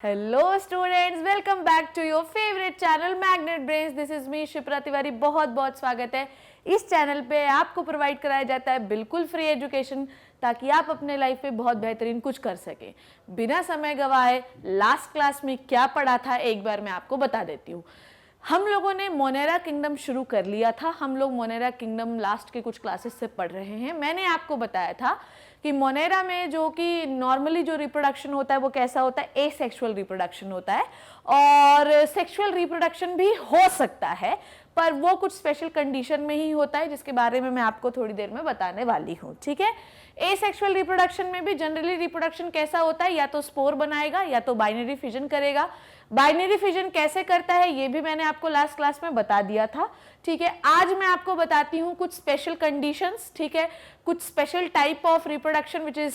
Hello students, welcome back to your favourite channel Magnet Brains. This is me Shipra Tiwari. बहुत बहुत स्वागत है। इस चैनल पे आपको प्रोवाइड कराया जाता है बिल्कुल फ्री एजुकेशन, ताकि आप अपने लाइफ में बहुत बेहतरीन कुछ कर सकें। बिना समय गवाए लास्ट क्लास में क्या पढ़ा था एक बार मैं आपको बता देती हूँ। हम लोगों ने मोनेरा किंगडम शुरू कर लिया था। हम लोग मोनेरा किंगडम लास्ट के कुछ क्लासेस से पढ़ रहे हैं। मैंने आपको बताया था कि मोनेरा में जो कि नॉर्मली जो रिप्रोडक्शन होता है वो कैसा होता है, एसेक्सुअल रिप्रोडक्शन होता है, और सेक्सुअल रिप्रोडक्शन भी हो सकता है, पर वो कुछ स्पेशल कंडीशन में ही होता है, जिसके बारे में मैं आपको थोड़ी देर में बताने वाली हूँ। ठीक है। एसेक्सुअल रिप्रोडक्शन में भी जनरली रिप्रोडक्शन कैसा होता है, या तो स्पोर बनाएगा या तो बाइनरी फिजन करेगा। बाइनरी फिजन कैसे करता है ये भी मैंने आपको लास्ट क्लास में बता दिया था। ठीक है। आज मैं आपको बताती हूँ कुछ स्पेशल कंडीशंस। ठीक है। कुछ special type of reproduction which is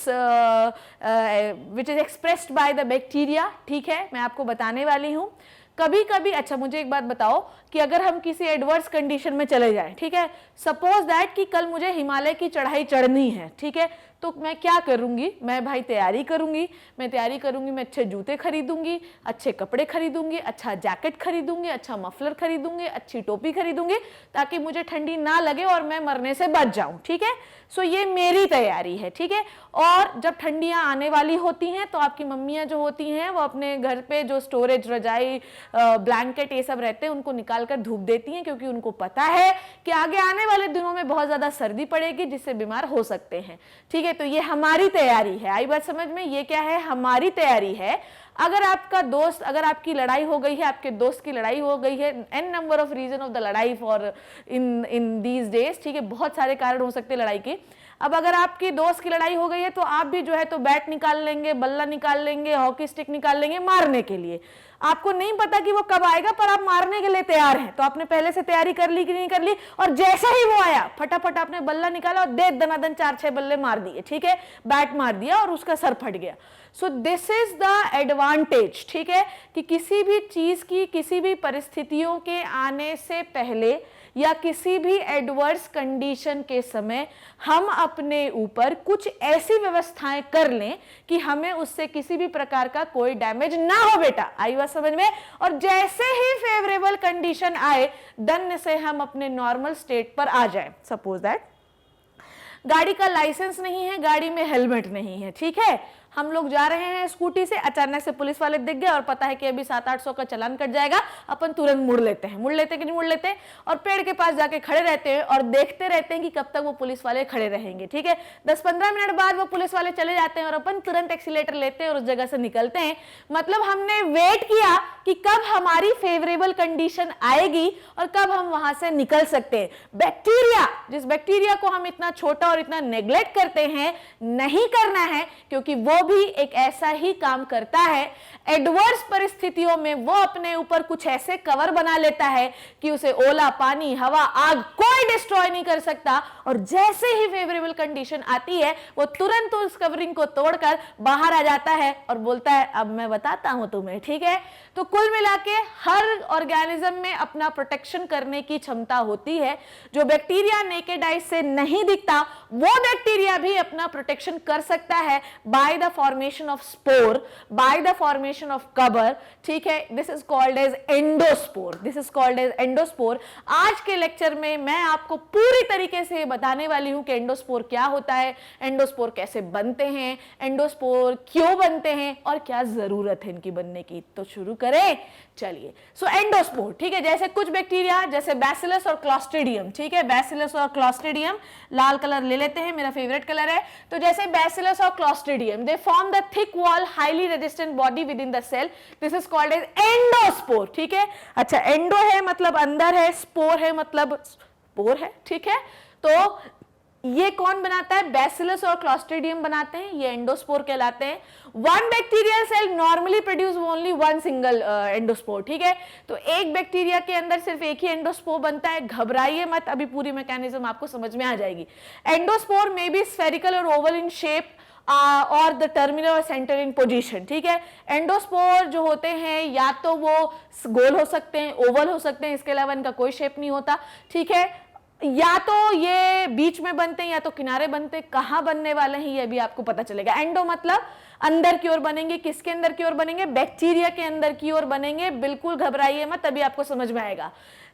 expressed by the bacteria. ठीक है, मैं आपको बताने वाली हूँ। कभी कभी, अच्छा मुझे एक बात बताओ कि अगर हम किसी एडवर्स कंडीशन में चले जाएं, ठीक है, सपोज दैट कि कल मुझे हिमालय की चढ़ाई चढ़नी है, ठीक है, तो मैं क्या करूंगी? मैं भाई तैयारी करूंगी। मैं अच्छे जूते खरीदूंगी, अच्छे कपड़े खरीदूंगी, अच्छा जैकेट खरीदूंगी, अच्छा मफलर खरीदूंगी, अच्छी टोपी खरीदूंगी, ताकि मुझे ठंडी ना लगे और मैं मरने से बच जाऊं। ठीक है। सो ये मेरी तैयारी है। ठीक है। और जब ठंडियां आने वाली होती हैं तो आपकी मम्मियां जो होती हैं वो अपने घर पे जो स्टोरेज, रजाई, ब्लैंकेट ये सब रहते हैं उनको निकाल कर धूप देती हैं, क्योंकि उनको पता है कि आगे आने वाले दिनों में बहुत ज्यादा सर्दी पड़ेगी, जिससे बीमार हो सकते हैं। ठीक है। तो ये हमारी तैयारी है। आई बात समझ में? ये क्या है? हमारी तैयारी है। अगर आपका दोस्त, अगर आपकी लड़ाई हो गई है, आपके दोस्त की लड़ाई हो गई है, an number of reason of the लड़ाई फॉर इन दीज डेज, ठीक है, बहुत सारे कारण हो सकते हैं लड़ाई के। अब अगर आपकी दोस्त की लड़ाई हो गई है तो आप भी जो है तो बैट निकाल लेंगे, बल्ला निकाल लेंगे, हॉकी स्टिक निकाल लेंगे मारने के लिए। आपको नहीं पता कि वो कब आएगा, पर आप मारने के लिए तैयार हैं। तो आपने पहले से तैयारी कर ली कि नहीं कर ली? और जैसे ही वो आया फटाफट आपने बल्ला निकाला और दे दनादन 4-6 बल्ले मार दिए। ठीक है, बैट मार दिया और उसका सर फट गया। So this is the advantage. ठीक है, कि किसी भी चीज की, किसी भी परिस्थितियों के आने से पहले या किसी भी एडवर्स कंडीशन के समय हम अपने ऊपर कुछ ऐसी व्यवस्थाएं कर लें कि हमें उससे किसी भी प्रकार का कोई डैमेज ना हो। बेटा आई बात समझ में? और जैसे ही फेवरेबल कंडीशन आए, दन से हम अपने नॉर्मल स्टेट पर आ जाएं। सपोज दैट गाड़ी का लाइसेंस नहीं है, गाड़ी में हेलमेट नहीं है। ठीक है, हम लोग जा रहे हैं स्कूटी से, अचानक से पुलिस वाले दिख गए और पता है कि अभी 700-800 का चालान कट जाएगा। अपन तुरंत मुड़ लेते हैं कि नहीं मुड़ लेते, और पेड़ के पास जाके खड़े रहते हैं और देखते रहते हैं कि कब तक वो पुलिस वाले खड़े रहेंगे। ठीक है, 10-15 मिनट बाद वो पुलिस वाले चले जाते हैं और अपन तुरंत एक्सीलेटर लेते हैं और उस जगह से निकलते हैं। मतलब हमने वेट किया कि कब हमारी फेवरेबल कंडीशन आएगी और कब हम वहां से निकल सकते हैं। बैक्टीरिया, जिस बैक्टीरिया को हम इतना छोटा और इतना नेग्लेक्ट करते हैं, नहीं करना है, क्योंकि वो भी एक ऐसा ही काम करता है। एडवर्स परिस्थितियों में वो अपने ऊपर कुछ ऐसे कवर बना लेता है कि उसे ओला, पानी, हवा, आग कोई डिस्ट्रॉय नहीं कर सकता। और जैसे ही फेवरेबल कंडीशन आती है वो तुरंत उस कवरिंग को तोड़कर बाहर आ जाता है और बोलता है अब मैं बताता हूं तुम्हें। ठीक है, तो कुल मिला के हर ऑर्गेनिज्म में अपना प्रोटेक्शन करने की क्षमता होती है। जो बैक्टीरिया नेकेड आई से नहीं दिखता, वो बैक्टीरिया भी अपना प्रोटेक्शन कर सकता है by the formation of spore, by the formation of cover. ठीक है, this is called as endospore. This is called as endospore. आज के लेक्चर में मैं आपको पूरी तरीके से बताने वाली हूं कि एंडोस्पोर क्या होता है, एंडोस्पोर कैसे बनते हैं, एंडोस्पोर क्यों बनते हैं और क्या जरूरत है इनकी बनने की। तो शुरू करें, चलिए। सो एंडोस्पोर, ठीक है, जैसे कुछ बैक्टीरिया, जैसे बैसिलस और क्लॉस्ट्रिडियम। ठीक है, बैसिलस और क्लॉस्ट्रिडियम, लाल कलर ले लेते हैं, मेरा फेवरेट कलर है। तो जैसे बैसिलस और Clostridium, they form the thick wall highly resistant body within the cell. This is called as endospore. ठीक है, अच्छा, एंडो है मतलब अंदर है, स्पोर है मतलब स्पोर है। ठीक है, तो ये कौन बनाता है? बैसिलस और क्लॉस्ट्रिडियम बनाते हैं, ये एंडोस्पोर कहलाते हैं। One bacterial cell normally produce only one single endospore. ठीक है, तो एक बैक्टीरिया के अंदर सिर्फ एक ही एंडोस्पोर बनता है। घबराइए मत, अभी पूरी मैकेनिज्म आपको समझ में आ जाएगी। एंडोस्पोर में बी स्फेरिकल और ओवल इन शेप और द टर्मिनल और सेंटर इन पोजीशन। ठीक है, एंडोस्पोर जो होते हैं या तो वो गोल हो सकते हैं, ओवल हो सकते हैं, इसके अलावा इनका कोई शेप नहीं होता। ठीक है, या तो ये बीच में बनते हैं या तो किनारे बनते हैं। कहां बनने वाले हैं ये भी आपको पता चलेगा। एंडो मतलब अंदर की ओर बनेंगे, किसके अंदर की ओर बनेंगे, बैक्टीरिया के अंदर की ओर बनेंगे। बिल्कुल घबराइए मत, तभी आपको समझ में आएगा।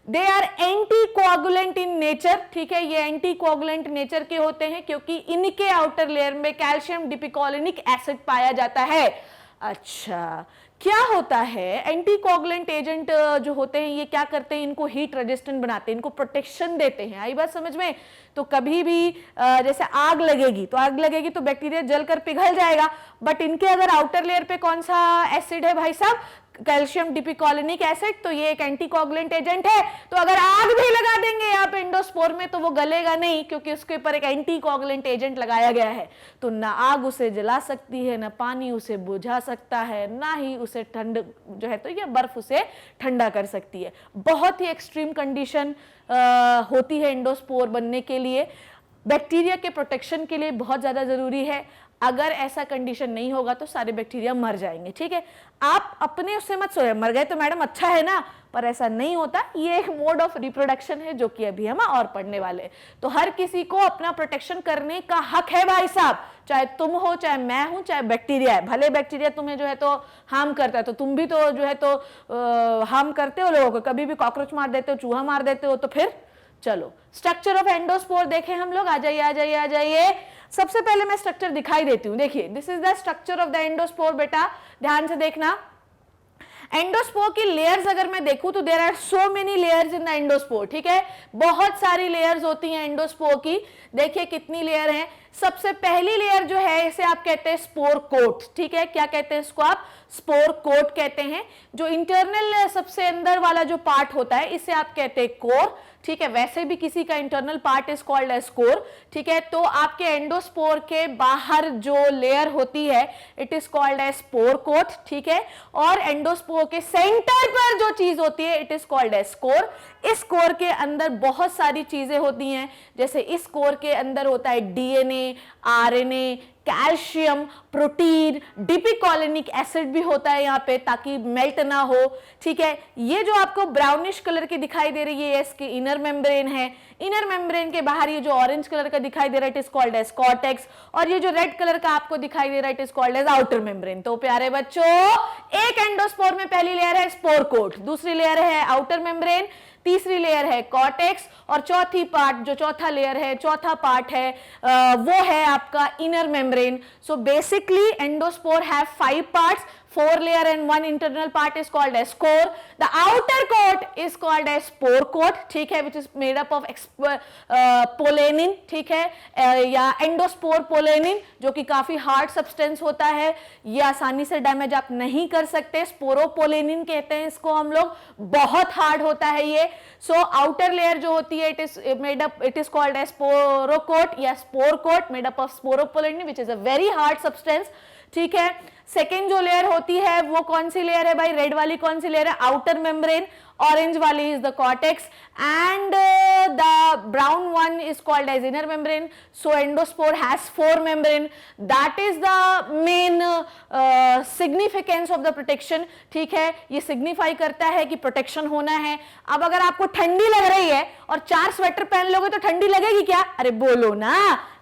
They are anticoagulant in nature, ठीक है, ये एंटीकोआगुलेंट नेचर के होते हैं क्योंकि इनके आउटर लेयर में कैल्शियम डिपिकोलिनिक एसिड पाया जाता है। अच्छा, क्या होता है, एंटीकोगुलेंट एजेंट जो होते हैं ये क्या करते हैं, इनको हीट रेजिस्टेंट बनाते हैं, इनको प्रोटेक्शन देते हैं। आई बात समझ में? तो कभी भी जैसे आग लगेगी तो बैक्टीरिया जलकर पिघल जाएगा, बट इनके अगर आउटर लेयर पे कौन सा एसिड है भाई साहब, कैल्शियम डिपिकोलिनिक एसिड, तो ये एक एंटीकोगुलेंट एजेंट है। तो अगर आग भी लगा देंगे आप एंडोस्पोर में तो वो गलेगा नहीं, क्योंकि उसके ऊपर एक एंटीकोगुलेंट एजेंट लगाया गया है। तो ना आग उसे जला सकती है, ना पानी उसे बुझा सकता है, ना ही उसे ठंड जो है तो ये बर्फ उसे ठंडा कर सकती है। बहुत ही एक्सट्रीम कंडीशन होती है एंडोस्पोर बनने के लिए, बैक्टीरिया के प्रोटेक्शन के लिए बहुत ज्यादा जरूरी है। अगर ऐसा कंडीशन नहीं होगा तो सारे बैक्टीरिया मर जाएंगे, ठीक है। आप अपने उससे मत सोचे मर गए तो मैडम अच्छा है ना, पर ऐसा नहीं होता। ये एक मोड ऑफ रिप्रोडक्शन है जो कि अभी हम और पढ़ने वाले हैं। तो हर किसी को अपना प्रोटेक्शन करने का हक है भाई साहब, चाहे तुम हो, चाहे मैं हूं, चाहे बैक्टीरिया है। भले बैक्टीरिया तुम्हें जो है तो हार्म करता है, तो तुम भी तो जो है तो हार्म करते हो लोगों को, कभी भी कॉकरोच मार देते हो, चूहा मार देते हो, तो फिर चलो स्ट्रक्चर ऑफ एंडोस्पोर देखें हम लोग। आ जाइए आ जाइए आ जाइए। सबसे पहले मैं स्ट्रक्चर दिखाई देती हूं, देखिए this is the structure of the endospore. बेटा ध्यान से देखना, एंडोस्पोर की लेयर्स अगर मैं देखूं तो there are so many layers in the endospore, ठीक है, बहुत सारी लेयर्स होती हैं एंडोस्पोर की। देखिए कितनी लेयर हैं। सबसे पहली लेयर जो है इसे आप कहते हैं स्पोर कोट, ठीक है, क्या कहते हैं इसको आप, स्पोर कोट कहते हैं। जो इंटरनल सबसे अंदर वाला जो पार्ट होता है इसे आप कहते हैं कोर, ठीक है। वैसे भी किसी का internal part is called as core, ठीक है। तो आपके एंडोस्पोर के बाहर जो लेयर होती है it is called as spore coat, ठीक है। और एंडोस्पोर के सेंटर पर जो चीज होती है it is called as core. इस कोर के अंदर बहुत सारी चीजें होती हैं, जैसे इस कोर के अंदर होता है DNA, RNA, calcium, protein, dipicolinic acid भी होता है यहाँ पे ताकि मेल्ट ना हो, ठीक है। ये जो आपको ब्राउनिश कलर की दिखाई दे रही है इसकी इनर मेम्ब्रेन है। इनर मेम्ब्रेन के बाहर ये जो ऑरेंज कलर का दिखाई दे रहा है it is called as cortex, और ये जो रेड कलर का आपको दिखाई दे रहा है it is called as outer membrane. तो प्यारे बच्चों, एक एंडोस्पोर में पहली लेयर है स्पोर कोट, दूसरी लेयर है आउटर मेम्ब्रेन, तीसरी लेयर है कॉर्टेक्स, और चौथी पार्ट जो चौथा लेयर है, चौथा पार्ट है वो है आपका inner membrane. So basically endospore have 5 parts, 4 layer and 1 internal part is called as core. The outer coat is called as spore coat, ठीक है, which is made up of पोलेनिन, ठीक है, या एंडोस्पोर पोलेनिन, जो कि काफी हार्ड सब्सटेंस होता है, ये आसानी से डैमेज आप नहीं कर सकते। स्पोरोपोलेनिन कहते हैं इसको हम लोग, बहुत हार्ड होता है ये। सो आउटर लेयर जो होती है it is called as sporocoat या spore coat made up of sporopollenin which is a very hard substance, ठीक है। सेकेंड जो लेयर होती है वो कौन सी लेयर है भाई, रेड वाली कौन सी लेयर है, आउटर मेम्ब्रेन, orange वाली is the cortex, and the brown one is called as inner membrane. So endospore has 4 membrane. That is the main significance of the protection, ठीक है। ये signify करता है कि protection होना है। अब अगर आपको ठंडी लग रही है और 4 स्वेटर पहन लोगे तो ठंडी लगेगी क्या, अरे बोलो ना,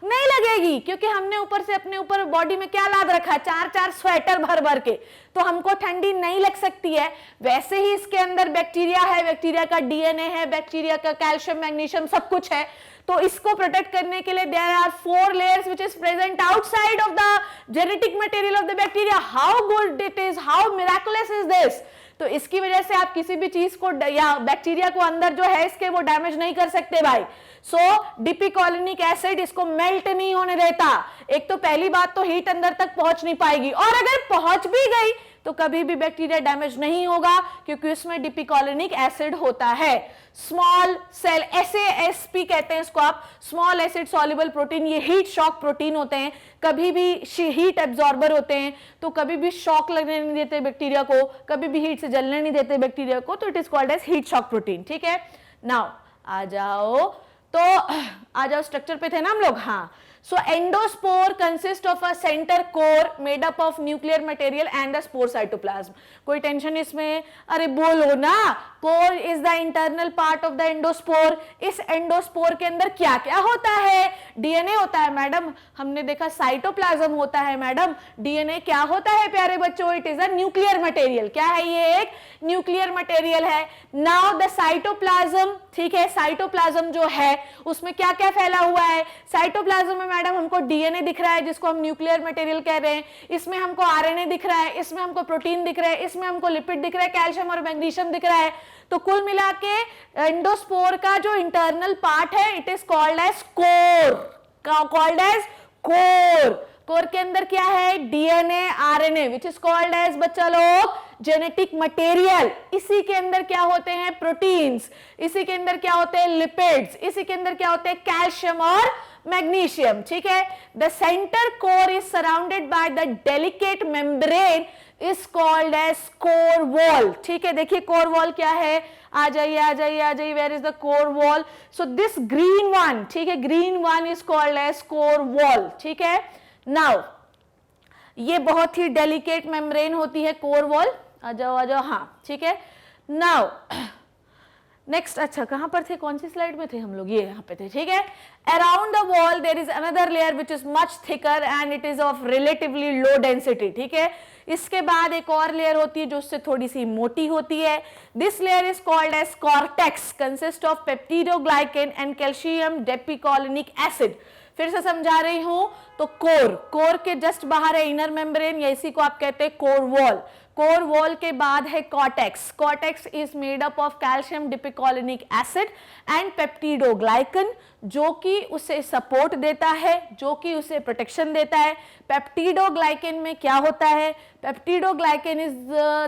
नहीं लगेगी, क्योंकि हमने ऊपर से अपने ऊपर बॉडी में क्या लाद रखा है, 4 स्वेटर भर भर के, तो हमको ठंडी नहीं लग सकती है। वैसे ही इसके अंदर बैक्टीरिया है, बैक्टीरिया का डीएनए है, बैक्टीरिया का कैल्शियम, मैग्नीशियम सब कुछ है। तो इसको प्रोटेक्ट करने के लिए there are 4 layers which is present outside of the genetic material of the bacteria. How good it is, how miraculous is this. तो इसकी वजह से आप किसी भी चीज को या बैक्टीरिया को अंदर जो है इसके वो डैमेज नहीं कर सकते भाई। सो डिपिकोलिनिक एसिड इसको मेल्ट नहीं होने देता। एक तो पहली बात तो हीट अंदर तक पहुंच नहीं पाएगी, और अगर पहुंच भी गई तो कभी भी बैक्टीरिया डैमेज नहीं होगा क्योंकि उसमें डिपिकोलिनिक एसिड होता है। स्मॉल सेल SASP कहते हैं इसको आप, स्मॉल एसिड सॉल्युबल प्रोटीन, ये हीट शॉक प्रोटीन होते हैं, कभी भी हीट एब्जॉर्बर होते हैं, तो कभी भी शॉक लगने नहीं देते बैक्टीरिया को, कभी भी हीट से जलने नहीं देते बैक्टीरिया को, तो it is called as heat shock protein, ठीक है। नाउ आ जाओ स्ट्रक्चर पे थे ना हम लोग, हाँ। So endospore consists of a center core made up of nuclear material and a spore cytoplasm. कोई टेंशन इसमें? अरे बोलो ना, core is the internal part of the endospore. इस endospore के अंदर क्या क्या होता है? DNA होता है मैडम, हमने देखा साइटोप्लाज्म होता है मैडम. DNA क्या होता है प्यारे बच्चों? It is a nuclear material. क्या है ये? एक न्यूक्लियर मटेरियल है. नाउ द साइटोप्लाज्म, ठीक है, साइटोप्लाज्म जो है उसमें क्या क्या फैला हुआ है? साइटोप्लाज्म में मैडम हमको डीएनए दिख रहा है जिसको हम न्यूक्लियर मटेरियल कह रहे हैं, इसमें हमको आरएनए दिख रहा है, इसमें हमको प्रोटीन दिख रहा है, इसमें हमको लिपिड दिख रहा है, कैल्शियम और मैग्नीशियम दिख रहा है. तो कुल मिला के एंडोस्पोर का जो इंटरनल पार्ट है it is called as core. Called as core. Core के अंदर क्या है? DNA, RNA, which is called as बच्चा लोग जेनेटिक मटेरियल. इसी के अंदर क्या होते हैं? प्रोटीन्स. इसी के अंदर क्या होते हैं? लिपिड्स. इसी के अंदर क्या होते हैं? कैल्शियम और मैग्नीशियम. ठीक है. The centre core is surrounded by the delicate membrane is called as core wall. ठीक है. देखिए कोर वॉल क्या है? आ जाइए आ जाइए आ जाइए. Where is the core wall? So this green one, ठीक है, green one is called as core wall. ठीक है. नाउ ये बहुत ही डेलिकेट मेम्ब्रेन होती है कोर वॉल. आ जाओ. हाँ ठीक है. नाउ नेक्स्ट, अच्छा कहां पर थे? कौन सी स्लाइड में थे हम लोग? ये यहाँ पे थे. ठीक है. Around the wall there is another layer which is much thicker and it is of relatively low density. ठीक है. इसके बाद एक और लेयर होती है जो उससे थोड़ी सी मोटी होती है. This layer is called as cortex, consist of peptidoglycan and calcium dipicolinic acid. फिर से समझा रही हूं. तो कोर के जस्ट बाहर है इनर मेम्ब्रेन, या इसी को आप कहते हैं कोर वॉल. कोर वॉल के बाद है cortex. Cortex is made up of calcium dipicolinic acid and peptidoglycan, जो कि उसे सपोर्ट देता है, जो कि उसे प्रोटेक्शन देता है. पेप्टिडोग्लाइकन में क्या होता है? Peptidoglycan is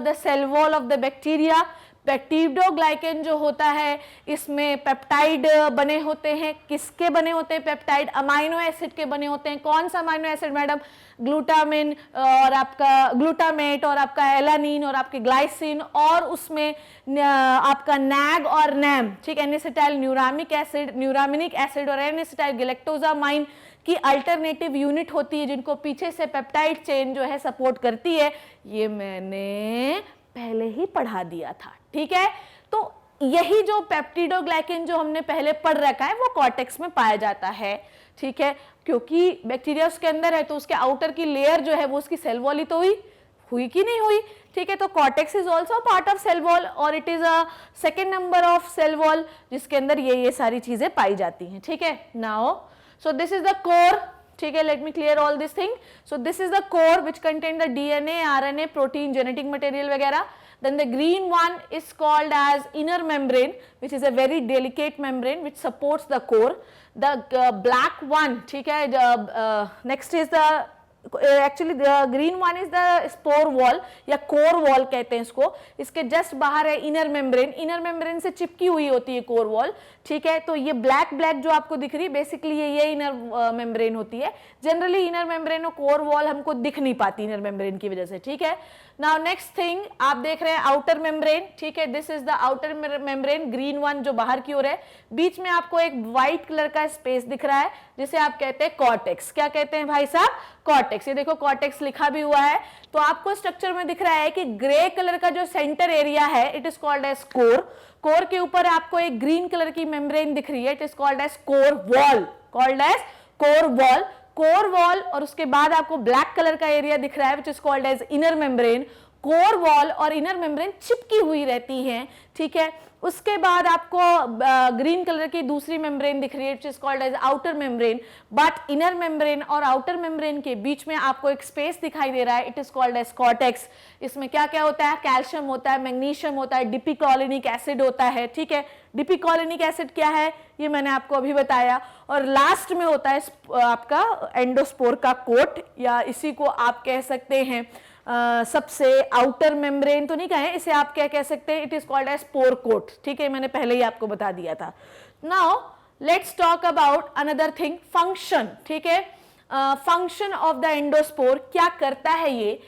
the cell wall of the bacteria. Peptidoglycan जो होता है इसमें पेप्टाइड बने होते हैं. किसके बने होते हैं? पेप्टाइड अमाइनो एसिड के बने होते हैं. कौन सा अमाइनो एसिड मैडम? ग्लूटामिन और आपका ग्लूटामेट और आपका एलानिन और आपके ग्लाइसिन, और उसमें आपका नैग और नैम. ठीक, एनेसिटाइल न्यूरामिक एसिड, न्यूरामिनिक एसिड और एनेसिटाइल गैलेक्टोजामाइन की अल्टरनेटिव यूनिट होती है जिनको पीछे से पेप्टाइड चेन जो है सपोर्ट करती है. ये मैंने पहले ही पढ़ा दिया था. ठीक है. तो यही जो पेप्टिडोग्लाइकेन जो हमने पहले पढ़ रखा है वो कॉर्टेक्स में पाया जाता है. ठीक है. क्योंकि बैक्टीरिया उसके अंदर है तो उसके आउटर की लेयर जो है वो उसकी सेल वॉल ही तो हुई कि नहीं हुई. ठीक है. तो cortex is also part of cell wall और it is a second number of cell wall जिसके अंदर ये सारी चीजें पाई जाती हैं. ठीक है. Now so this is the core. ठीक है. Let me clear all this thing. So this is the core which contain the DNA, RNA, protein, genetic material वगैरह. Then the green one is called as inner membrane, which is a very delicate membrane which supports the core. The black one, ठीक है, next is the actually the green one is the spore wall या core wall कहते हैं इसको. इसके just बाहर है inner membrane. inner membrane से चिपकी हुई होती है core wall. ठीक है. तो ये ब्लैक जो आपको दिख रही है बेसिकली ये इनर मेम्ब्रेन होती है. जनरली इनर मेम्ब्रेन और कोर वॉल हमको दिख नहीं पाती इनर मेम्ब्रेन की वजह से. ठीक है. नाउ नेक्स्ट थिंग आप देख रहे हैं आउटर मेम्ब्रेन. ठीक है. This is the outer membrane, green one जो बाहर की ओर है. बीच में आपको एक व्हाइट कलर का स्पेस दिख रहा है जिसे आप कहते हैं कॉर्टेक्स. क्या कहते हैं भाई साहब? कॉर्टेक्स. ये देखो कॉर्टेक्स लिखा भी हुआ है. तो आपको स्ट्रक्चर में दिख रहा है कि ग्रे कलर का जो सेंटर एरिया है it is called as core. Core के ऊपर आपको एक ग्रीन कलर की मेम्ब्रेन दिख रही है. It is called as core wall. Called as core wall. Core wall और उसके बाद आपको ब्लैक कलर का एरिया दिख रहा है which is called as inner membrane. Core wall और इनर मेम्ब्रेन चिपकी हुई रहती हैं. ठीक है. उसके बाद आपको ग्रीन कलर की दूसरी मेम्ब्रेन दिख रही है, which is called as outer membrane. But inner membrane और आउटर मेम्ब्रेन के बीच में आपको एक स्पेस दिखाई दे रहा है. It is called as cortex. इसमें क्या क्या होता है? कैल्शियम होता है, मैग्नीशियम होता है, डिपिकोलिनिक एसिड होता है. ठीक है. डिपिकोलिनिक एसिड क्या है ये मैंने आपको अभी बताया. और लास्ट में होता है आपका एंडोस्पोर का कोट, या इसी को आप कह सकते हैं सबसे आउटर मेम्ब्रेन तो नहीं कहें, इसे आप क्या कह सकते हैं? It is called as spore coat. ठीक है. मैंने पहले ही आपको बता दिया था. Now let's talk about another thing, function. ठीक है. फंक्शन ऑफ द एंडोस्पोर क्या करता है ये?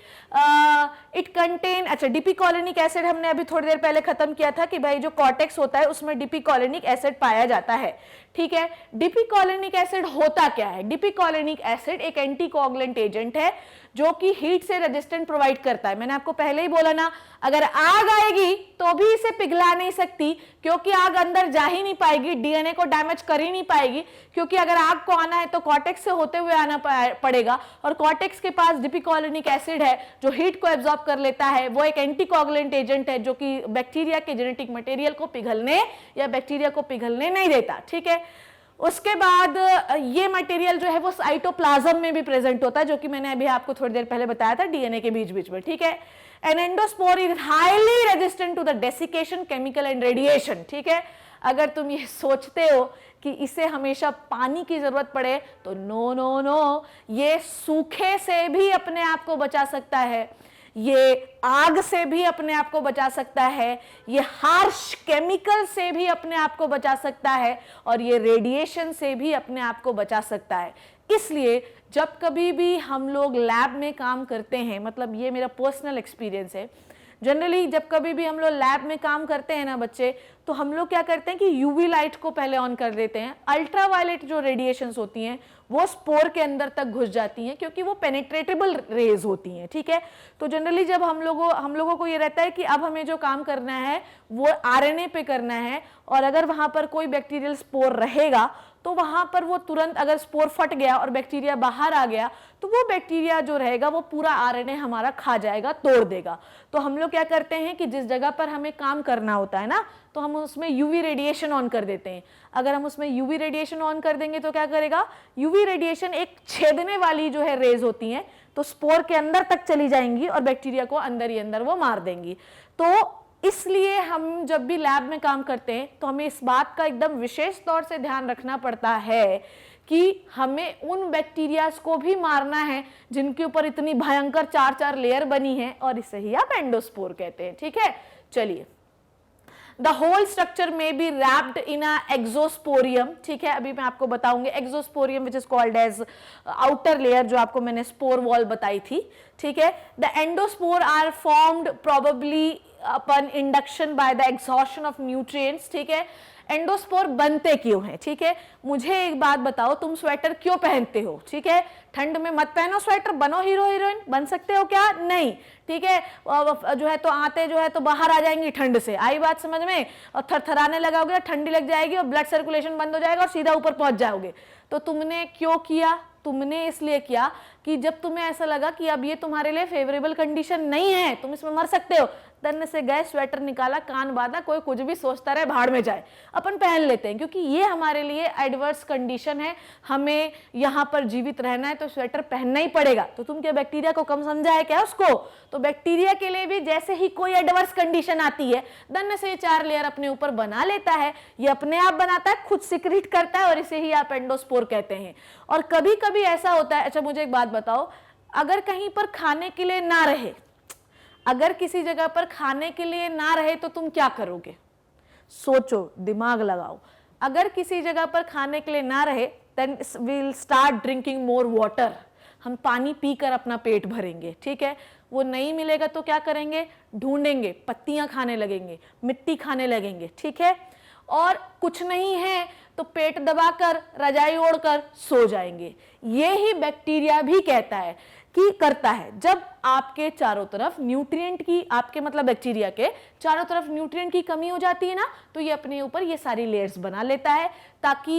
इट कंटेन, अच्छा डिपिकोलिनिक एसिड हमने अभी थोड़ी देर पहले खत्म किया था कि भाई जो कॉर्टेक्स होता है उसमें डिपिकोलिनिक एसिड पाया जाता है, ठीक है। डिपिकोलिनिक एसिड होता क्या है? डिपिकोलिनिक एसिड एक एंटीकोगुलेंट एजेंट है जो कि हीट से रेजिस्टेंट प्रोवाइड करता है। मैंने आपको पहले ही बोला ना, अगर आग आएगी तो भी इसे पिघला नहीं सकती, क्योंकि आग अंदर जा ही नहीं पाएगी, डीएनए को डैमेज कर ही नहीं पाएगी, क्योंकि अगर आग को आना है तो कॉर्टेक्स से होते हुए आना पड़ेगा, और कॉर्टेक्स के पास डिपिकोलिनिक एसिड है जो हीट को एब्जॉर्ब कर लेता है। वो एक एंटीकोगुलेंट एजेंट है जो कि बैक्टीरिया के जेनेटिक मटेरियल को पिघलने या बैक्टीरिया को पिघलने नहीं देता, ठीक है। उसके बाद ये मटेरियल जो है वो साइटोप्लाज्म में भी प्रेजेंट होता है, जो कि मैंने अभी आपको थोड़ी देर पहले बताया था डीएनए के बीच बीच में, ठीक है। An endospore is highly resistant to the desiccation, chemical and radiation, ठीक है। अगर तुम ये सोचते हो कि इसे हमेशा पानी की जरूरत पड़े तो नो नो नो, ये सूखे से भी अपने आप को बचा सकता है, ये आग से भी अपने आप को बचा सकता है, ये हार्श केमिकल से भी अपने आप को बचा सकता है, और ये रेडिएशन से भी अपने आप को बचा सकता है। इसलिए जब कभी भी हम लोग लैब में काम करते हैं, मतलब ये मेरा पर्सनल एक्सपीरियंस है, जनरली जब कभी भी हम लोग लैब में काम करते हैं ना बच्चे, तो हम लोग क्या करते हैं कि यूवी लाइट को पहले ऑन कर देते हैं। अल्ट्रावायलेट जो रेडिएशंस होती हैं वो स्पोर के अंदर तक घुस जाती हैं, क्योंकि वो पेनिट्रेटेबल रेज होती हैं, ठीक है। तो जनरली जब हम लोगों को ये रहता है कि अब हमें जो काम करना है वो आरएनए पे करना है, और अगर वहां पर कोई बैक्टीरियल स्पोर रहेगा तो वहां पर वो तुरंत, अगर स्पोर फट गया और बैक्टीरिया बाहर आ गया तो वो बैक्टीरिया जो रहेगा वो पूरा आरएनए हमारा खा जाएगा, तोड़ देगा। तो हम लोग क्या करते हैं कि जिस जगह पर हमें काम करना होता है ना, तो हम उसमें यूवी रेडिएशन ऑन कर देते हैं। अगर हम उसमें यूवी रेडिएशन ऑन कर देंगे तो क्या करेगा, यूवी रेडिएशन एक छेदने वाली जो है रेज होती हैं, तो स्पोर के अंदर तक चली जाएंगी और बैक्टीरिया को अंदर ही अंदर वो मार देंगी। तो इसलिए हम जब भी लैब में काम करते हैं तो हमें इस बात का एकदम विशेष तौर से ध्यान रखना पड़ता है कि हमें उन बैक्टीरियाज को भी मारना है जिनके ऊपर इतनी भयंकर 4-4 लेयर बनी है, और इसे ही आप एंडोस्पोर कहते हैं, ठीक है। चलिए, द होल स्ट्रक्चर में be wrapped in a exosporium, ठीक है। अभी मैं आपको बताऊंगी exosporium which is called as outer layer, जो आपको मैंने स्पोर वॉल बताई थी, ठीक है। The endospore are formed probably upon induction by the exhaustion of nutrients, ठीक है। एंडोस्पोर बनते क्यों हैं, ठीक है। मुझे एक बात बताओ, तुम स्वेटर क्यों पहनते हो, ठीक है। ठंड में मत पहनो स्वेटर, बनो हीरो हीरोइन, बन सकते हो क्या? नहीं, ठीक है। जो है तो आते जो है तो बाहर आ जाएंगी ठंड से, आई बात समझ में, और थरथराने लगाओगे, ठंडी लग जाएगी और ब्लड सर्कुलेशन बंद हो जाएगा और सीधा ऊपर पहुंच जाओगे। तो तुमने क्यों किया? तुमने इसलिए किया कि जब तुम्हें ऐसा लगा कि अब ये तुम्हारे लिए फेवरेबल कंडीशन नहीं है, तुम इसमें मर सकते हो, तन्ने से गए, स्वेटर निकाला, कान बांधा, कोई कुछ भी सोचता रहे, भाड़ में जाए, अपन पहन लेते हैं, क्योंकि ये हमारे लिए एडवर्स कंडीशन है, हमें यहाँ पर जीवित रहना है तो स्वेटर पहनना ही पड़ेगा। तो तुम क्या बैक्टीरिया को कम समझा है क्या उसको? तो बैक्टीरिया के लिए भी जैसे ही कोई एडवर्स कंडीशन आती है, तन्ने से 4 लेयर अपने ऊपर बना लेता है, ये अपने आप बनाता है, खुद सिक्रीट करता है, और इसे ही आप एंडोस्पोर कहते हैं। और कभी कभी ऐसा होता है, अच्छा मुझे एक बात बताओ, अगर कहीं पर खाने के लिए ना रहे, अगर किसी जगह पर खाने के लिए ना रहे तो तुम क्या करोगे? सोचो, दिमाग लगाओ। अगर किसी जगह पर खाने के लिए ना रहे, then we will start drinking more water, हम पानी पीकर अपना पेट भरेंगे, ठीक है। वो नहीं मिलेगा तो क्या करेंगे? ढूंढेंगे, पत्तियां खाने लगेंगे, मिट्टी खाने लगेंगे, ठीक है। और कुछ नहीं है तो पेट दबाकर, रजाई ओढ़कर सो जाएंगे। ये ही बैक्टीरिया भी कहता है कि करता है, जब आपके चारों तरफ न्यूट्रिएंट की, आपके मतलब बैक्टीरिया के चारों तरफ न्यूट्रिएंट की कमी हो जाती है ना, तो ये अपने ऊपर ये सारी लेयर्स बना लेता है, ताकि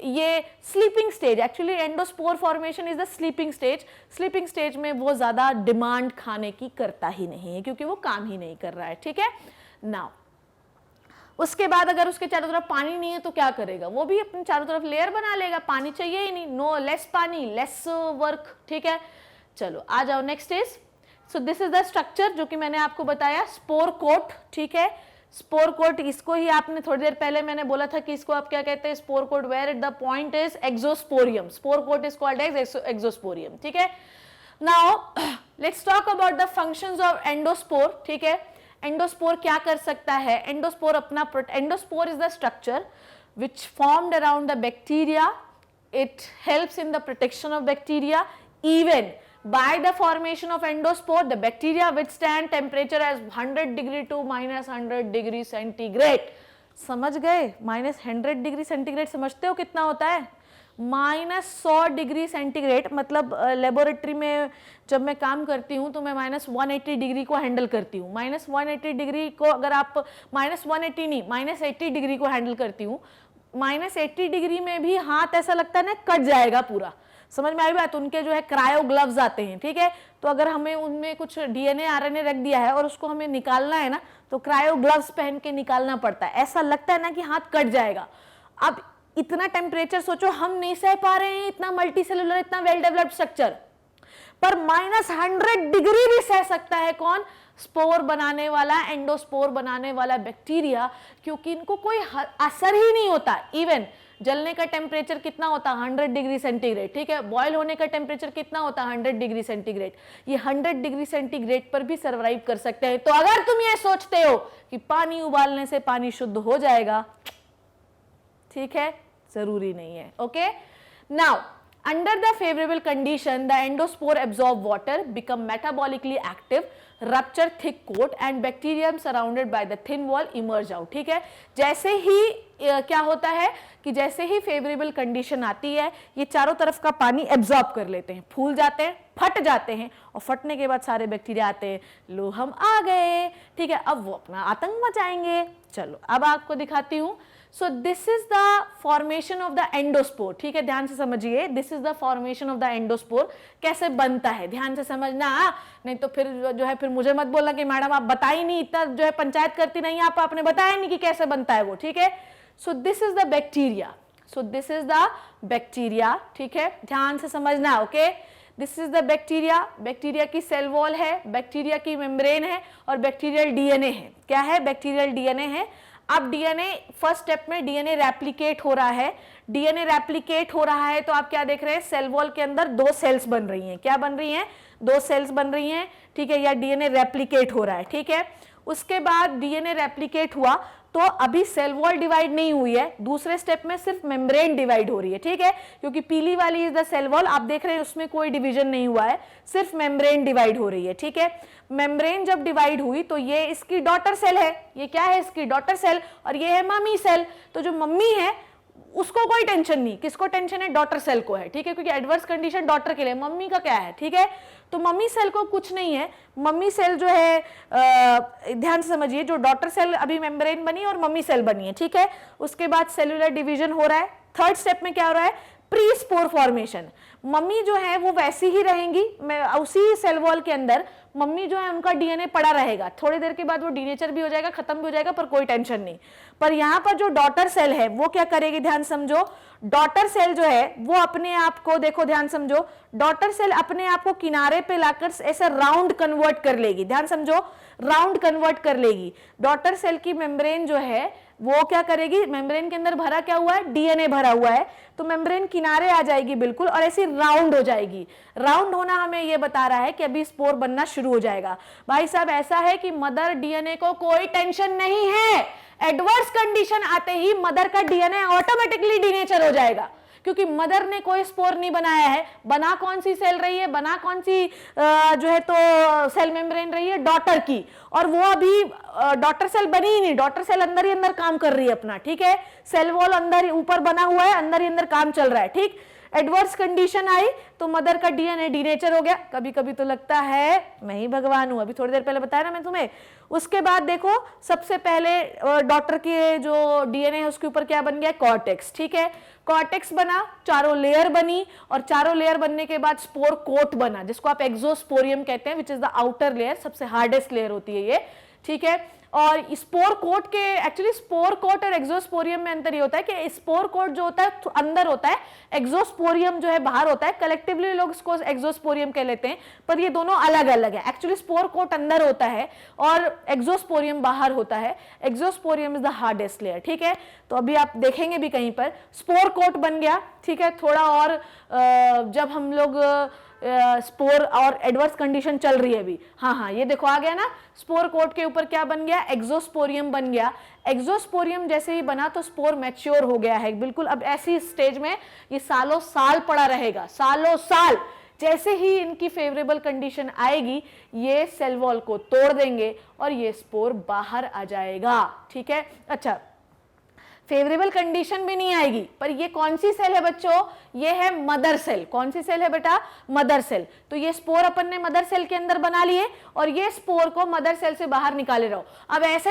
ये sleeping stage, actually endospore formation is the sleeping stage, sleeping stage में वो ज्यादा डिमांड खाने की करता ही नहीं है, क्योंकि वो काम ही नहीं कर रहा है, ठीक है। नाउ उसके बाद अगर उसके चारों तरफ पानी नहीं है तो क्या करेगा? वो भी अपने चारों तरफ लेयर बना लेगा, पानी चाहिए ही नहीं, नो लेस पानी लेस वर्क, ठीक है। चलो आ जाओ, next is, so this is the structure जो कि मैंने आपको बताया, स्पोर कोट, ठीक है। स्पोर कोट, इसको ही आपने थोड़ी देर पहले मैंने बोला था कि इसको आप क्या कहते हैं, spore coat, where the point is exosporium, spore coat is called as exosporium, ठीक है। Now let's talk about the functions of endospore, ठीक है। एंडोस्पोर क्या कर सकता है? एंडोस्पोर अपना, endospore is the structure which formed around the bacteria, it helps in the protection of bacteria, even By the formation of endospore, the bacteria withstand temperature as 100 degree to -100 degree centigrade. समझ गए? -100 degree centigrade समझते हो कितना होता है? -100 degree centigrade मतलब laboratory में जब मैं काम करती हूँ तो मैं -180 डिग्री को हैंडल करती हूँ। -180 डिग्री को अगर आप -180 नहीं -80 डिग्री को हैंडल करती हूँ, -80 डिग्री में भी हाथ ऐसा लगता है ना कट जाएगा पूरा। समझ में आई बात? उनके जो है क्रायो ग्लव्स आते हैं, ठीक है? तो अगर हमें उनमें कुछ डीएनए आरएनए रख दिया है और उसको हमें निकालना है ना, तो क्रायो ग्लव्स पहन के निकालना पड़ता है। ऐसा लगता है ना कि हाथ कट जाएगा। अब इतना टेम्परेचर सोचो, हम नहीं सह पा रहे हैं, इतना मल्टी सेलुलर, इतना वेल डेवलप्ड स्ट्रक्चर, पर -100 डिग्री भी सह सकता है। कौन? स्पोर बनाने वाला, एंडोस्पोर बनाने वाला बैक्टीरिया, क्योंकि इनको कोई असर ही नहीं होता। इवन जलने का टेम्परेचर कितना होता है? 100 डिग्री सेंटीग्रेड, ठीक है? बॉयल होने का टेम्परेचर कितना होता है? 100 डिग्री सेंटीग्रेड। ये 100 डिग्री सेंटीग्रेड पर भी सर्वाइव कर सकते हैं। तो अगर तुम ये सोचते हो कि पानी उबालने से पानी शुद्ध हो जाएगा, ठीक है, जरूरी नहीं है। Okay, now under the favorable condition the endospore absorb water, become metabolically active, rupture thick coat and bacterium surrounded by the thin wall emerge out। ठीक है, जैसे ही क्या होता है कि जैसे ही फेवरेबल कंडीशन आती है, ये चारों तरफ का पानी एब्जॉर्ब कर लेते हैं, फूल जाते हैं, फट जाते हैं, और फटने के बाद सारे बैक्टीरिया आते हैं, लो हम आ गए, ठीक है? अब वो अपना आतंक मचाएंगे। चलो अब आपको दिखाती हूँ। So this is the formation of the endospore, ठीक है? ध्यान से समझिए, this is the formation of the endospore. कैसे बनता है ध्यान से समझना, नहीं तो फिर जो है फिर मुझे मत बोलना कि मैडम आप बताई नहीं, इतना जो है पंचायत करती नहीं, आपने बताया नहीं कि कैसे बनता है वो, ठीक है? So this is the bacteria, so this is the bacteria, ठीक है? ध्यान से समझना, okay? This is the bacteria, bacteria की सेल वॉल है, बैक्टीरिया की मेम्ब्रेन है, और बैक्टीरियल डीएनए है। क्या है? बैक्टीरियल डीएनए है। अब डीएनए फर्स्ट स्टेप में डीएनए रेप्लिकेट हो रहा है। डीएनए रेप्लिकेट हो रहा है तो आप क्या देख रहे हैं? सेल वॉल के अंदर 2 सेल्स बन रही हैं। क्या बन रही हैं? 2 सेल्स बन रही हैं, ठीक है? या डीएनए रेप्लिकेट हो रहा है, ठीक है? उसके बाद डीएनए रेप्लिकेट हुआ तो अभी सेल वॉल डिवाइड नहीं हुई है, दूसरे स्टेप में सिर्फ मेम्ब्रेन डिवाइड हो रही है, ठीक है? क्योंकि पीली वाली इज द सेल वॉल, आप देख रहे हैं उसमें कोई डिवीजन नहीं हुआ है, सिर्फ मेम्ब्रेन डिवाइड हो रही है, ठीक है? मेम्ब्रेन जब डिवाइड हुई तो ये इसकी डॉटर सेल है। ये क्या है? इसकी डॉटर सेल, और ये है मम्मी सेल। तो जो मम्मी है उसको कोई टेंशन नहीं, किसको टेंशन है? डॉटर सेल को है, ठीक है? क्योंकि एडवर्स कंडीशन डॉटर के लिए, मम्मी का क्या है, ठीक है? तो मम्मी सेल को कुछ नहीं है। मम्मी सेल जो है ध्यान से समझिए, जो डॉटर सेल अभी मेम्ब्रेन बनी और मम्मी सेल बनी है, ठीक है? उसके बाद सेलुलर डिवीजन हो रहा है। थर्ड स्टेप में क्या हो रहा है? Pre spore formation. मम्मी जो है वो वैसी ही रहेंगी, उसी सेल वॉल के अंदर मम्मी जो है उनका डीएनए पड़ा रहेगा। थोड़ी देर के बाद वो डीनेचर भी हो जाएगा, खत्म भी हो जाएगा, पर कोई टेंशन नहीं। पर यहाँ पर जो डॉटर सेल है वो क्या करेगी? ध्यान समझो, डॉटर सेल जो है वो अपने आप को, देखो ध्यान समझो, डॉटर सेल अपने आप को किनारे पे लाकर ऐसे राउंड कन्वर्ट कर लेगी। ध्यान समझो, राउंड कन्वर्ट कर लेगी। डॉटर सेल की मेम्ब्रेन जो है वो क्या करेगी? मेम्ब्रेन के अंदर भरा क्या हुआ है? डीएनए भरा हुआ है, तो मेम्ब्रेन किनारे आ जाएगी बिल्कुल, और ऐसी राउंड हो जाएगी। राउंड होना हमें ये बता रहा है कि अभी स्पोर बनना शुरू हो जाएगा। भाई साहब ऐसा है कि मदर डीएनए को कोई टेंशन नहीं है, एडवर्स कंडीशन आते ही मदर का डीएनए ऑटोमेटिकली डीनेचर हो जाएगा, क्योंकि मदर ने कोई स्पोर नहीं बनाया है। बना कौन सी सेल रही है? बना कौन सी जो है तो सेल मेम्ब्रेन रही है? डॉटर की, और वो अभी डॉटर सेल बनी ही नहीं, डॉटर सेल अंदर ही अंदर काम कर रही है अपना, ठीक है? सेल वॉल अंदर ऊपर बना हुआ है, अंदर ही अंदर काम चल रहा है, ठीक? एडवर्स कंडीशन आई तो मदर का डीएनए डीनेचर हो गया। कभी कभी तो लगता है मैं ही भगवान हूं, अभी थोड़ी देर पहले बताया ना मैं तुम्हें। उसके बाद देखो, सबसे पहले डॉटर के जो डीएनए है उसके ऊपर क्या बन गया? कॉर्टेक्स, ठीक है? कॉर्टेक्स बना, चारों लेयर बनी, और चारों लेयर बनने के बाद स्पोर कोट बना, जिसको आप एक्सोस्पोरियम कहते हैं, which is the outer layer, सबसे हार्डेस्ट लेयर होती है ये, ठीक है? और स्पोर कोट के, एक्चुअली स्पोर कोट और एक्सोस्पोरियम में अंतर ये होता है कि स्पोर कोट जो होता है अंदर होता है, एक्सोस्पोरियम जो है बाहर होता है। कलेक्टिवली लोग इसको एक्सोस्पोरियम कह लेते हैं, पर ये दोनों अलग अलग है। एक्चुअली स्पोर कोट अंदर होता है और एक्सोस्पोरियम बाहर होता है। एक्सोस्पोरियम इज द हार्डेस्ट लेयर, ठीक है? तो अभी आप देखेंगे भी कहीं पर स्पोर कोट बन गया, ठीक है? थोड़ा और जब हम लोग स्पोर और एडवर्स कंडीशन चल रही है अभी, हाँ ये देखो आ गया ना, स्पोर कोट के ऊपर क्या बन गया? एक्सोस्पोरियम बन गया। एक्सोस्पोरियम जैसे ही बना तो स्पोर मैच्योर हो गया है बिल्कुल। अब ऐसी स्टेज में ये सालों साल पड़ा रहेगा, सालों साल। जैसे ही इनकी फेवरेबल कंडीशन आएगी ये सेल वॉल को तोड़ देंगे और ये स्पोर बाहर आ जाएगा, ठीक है। अच्छा, फेवरेबल कंडीशन भी नहीं आएगी, पर ये कौन सी सेल है बच्चों, ये है मदर सेल। कौन सी सेल है बेटा, मदर सेल। तो ये स्पोर अपन ने मदर सेल के अंदर बना लिए और ये स्पोर को मदर सेल से बाहर निकाले रहो। अब ऐसे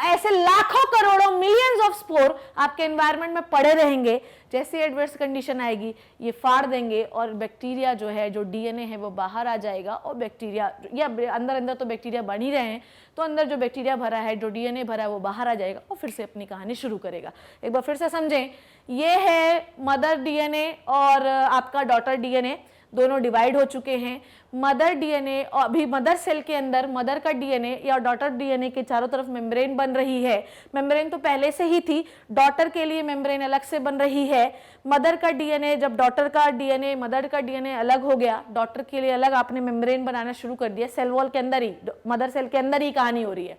ऐसे लाखों करोड़ों मिलियंस ऑफ स्पोर आपके एनवायरनमेंट में पड़े रहेंगे, जैसे एडवर्स कंडीशन आएगी ये फाड़ देंगे और बैक्टीरिया जो है, जो डीएनए है वो बाहर आ जाएगा और बैक्टीरिया, या अंदर तो बैक्टीरिया बन ही रहे हैं, तो अंदर जो बैक्टीरिया भरा है, जो डीएनए भरा है वो बाहर आ जाएगा और फिर से अपनी कहानी शुरू करेगा। एक बार फिर से समझें, ये है मदर डीएनए और आपका डॉटर डीएनए, दोनों डिवाइड हो चुके हैं। मदर डीएनए और अभी मदर सेल के अंदर मदर का डीएनए या डॉटर डीएनए के चारों तरफ मेम्ब्रेन बन रही है। मेम्ब्रेन तो पहले से ही थी, डॉटर के लिए मेम्ब्रेन अलग से बन रही है। मदर का डीएनए, जब डॉटर का डीएनए मदर का डीएनए अलग हो गया, डॉटर के लिए अलग आपने मेम्ब्रेन बनाना शुरू कर दिया। सेल वॉल के अंदर ही, मदर सेल के अंदर ही कहानी हो रही है।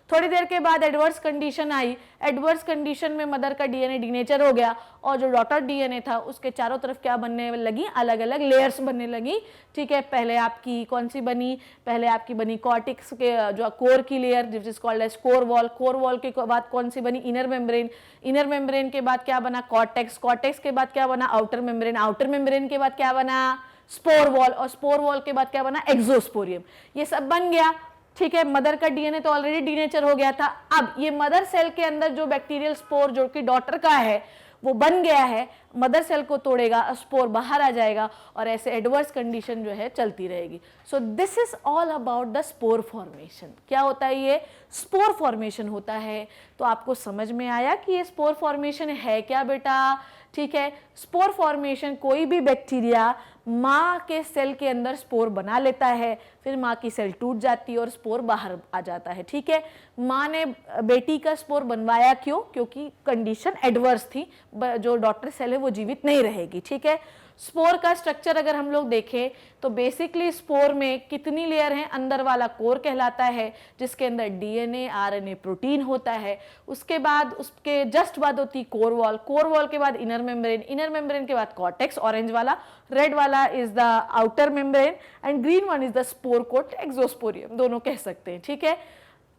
थोड़ी देर के बाद एडवर्स कंडीशन आई, एडवर्स कंडीशन में मदर का डीएनए डीनेचर हो गया और जो डॉटर डीएनए था उसके चारों तरफ क्या बनने लगी, अलग अलग लेयर्स बनने लगी, ठीक है। पहले आपकी कौन सी बनी, पहले आपकी बनी कॉर्टेक्स के जो कोर की layer which is called as core wall. Core wall के बाद कौन सी बनी, इनर मेम्ब्रेन। इनर मेम्ब्रेन के बाद क्या बना, कॉर्टेक्स। कॉर्टेक्स के बाद क्या बना, आउटर मेम्ब्रेन। आउटर मेम्ब्रेन के बाद क्या बना, स्पोर वॉल। और स्पोर वॉल के बाद क्या बना, एक्सोस्पोरियम। ये सब बन गया, ठीक है। मदर का डीएनए तो ऑलरेडी डीनेचर हो गया था। अब ये मदर सेल के अंदर जो बैक्टीरियल स्पोर जो कि डॉटर का है वो बन गया है, मदर सेल को तोड़ेगा, स्पोर बाहर आ जाएगा और ऐसे एडवर्स कंडीशन जो है चलती रहेगी। So this is all about the spore formation. क्या होता है, ये स्पोर फॉर्मेशन होता है। तो आपको समझ में आया कि ये स्पोर फॉर्मेशन है क्या बेटा, ठीक है। स्पोर फॉर्मेशन, कोई भी बैक्टीरिया माँ के सेल के अंदर स्पोर बना लेता है, फिर माँ की सेल टूट जाती है और स्पोर बाहर आ जाता है, ठीक है। माँ ने बेटी का स्पोर बनवाया, क्यों, क्योंकि कंडीशन एडवर्स थी, जो डॉटर सेल है वो जीवित नहीं रहेगी, ठीक है। स्पोर का स्ट्रक्चर अगर हम लोग देखें तो बेसिकली स्पोर में कितनी लेयर हैं, अंदर वाला कोर कहलाता है जिसके अंदर डीएनए, आरएनए, प्रोटीन होता है। उसके बाद उसके जस्ट बाद होती कोर वॉल। कोर वॉल के बाद इनर मेम्ब्रेन। इनर मेम्ब्रेन के बाद कॉर्टेक्स, ऑरेंज वाला। रेड वाला is the outer membrane and green one is the spore coat, exosporium, दोनों कह सकते हैं, ठीक है।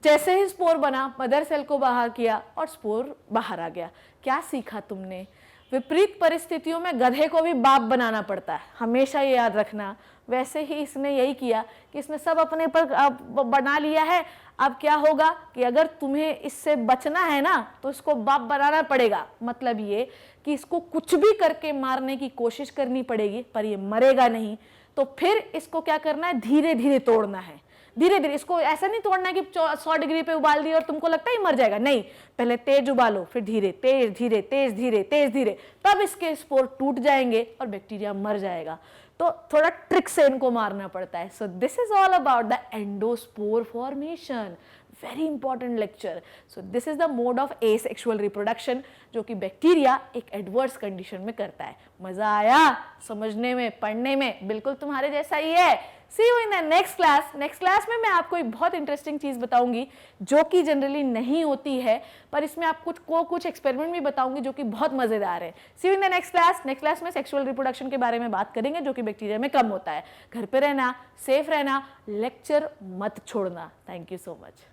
जैसे ही स्पोर बना, मदर सेल को बाहर किया और स्पोर बाहर आ गया। क्या सीखा तुमने, विपरीत परिस्थितियों में गधे को भी बाप बनाना पड़ता है, हमेशा ये याद रखना। वैसे ही इसने यही किया कि इसने सब अपने पर बना लिया है। अब क्या होगा कि अगर तुम्हें इससे बचना है ना तो इसको बाप बनाना पड़ेगा। मतलब ये कि इसको कुछ भी करके मारने की कोशिश करनी पड़ेगी, पर ये मरेगा नहीं। तो फिर इसको क्या करना है, धीरे धीरे तोड़ना है, धीरे धीरे। इसको ऐसा नहीं तोड़ना है कि 100 डिग्री पे उबाल दिया और तुमको लगता है मर जाएगा, नहीं। पहले तेज उबालो, फिर धीरे, तेज धीरे, तेज धीरे, तेज धीरे, तब इसके स्पोर टूट जाएंगे और बैक्टीरिया मर जाएगा। तो थोड़ा ट्रिक से इनको मारना पड़ता है। So this is all about the endospore formation, very important lecture. So this is the mode of asexual reproduction जो कि बैक्टीरिया एक एडवर्स कंडीशन में करता है। मजा आया समझने में, पढ़ने में, बिल्कुल तुम्हारे जैसा ही है। See you in the next class. Next class में मैं आपको एक बहुत इंटरेस्टिंग चीज बताऊंगी जो कि जनरली नहीं होती है, पर इसमें आपको कुछ एक्सपेरिमेंट भी बताऊंगी जो कि बहुत मजेदार है। See you in the next class. Next class में सेक्सुअल रिप्रोडक्शन के बारे में बात करेंगे जो कि बैक्टीरिया में कम होता है। घर पे रहना, सेफ रहना, लेक्चर मत छोड़ना। Thank you so much.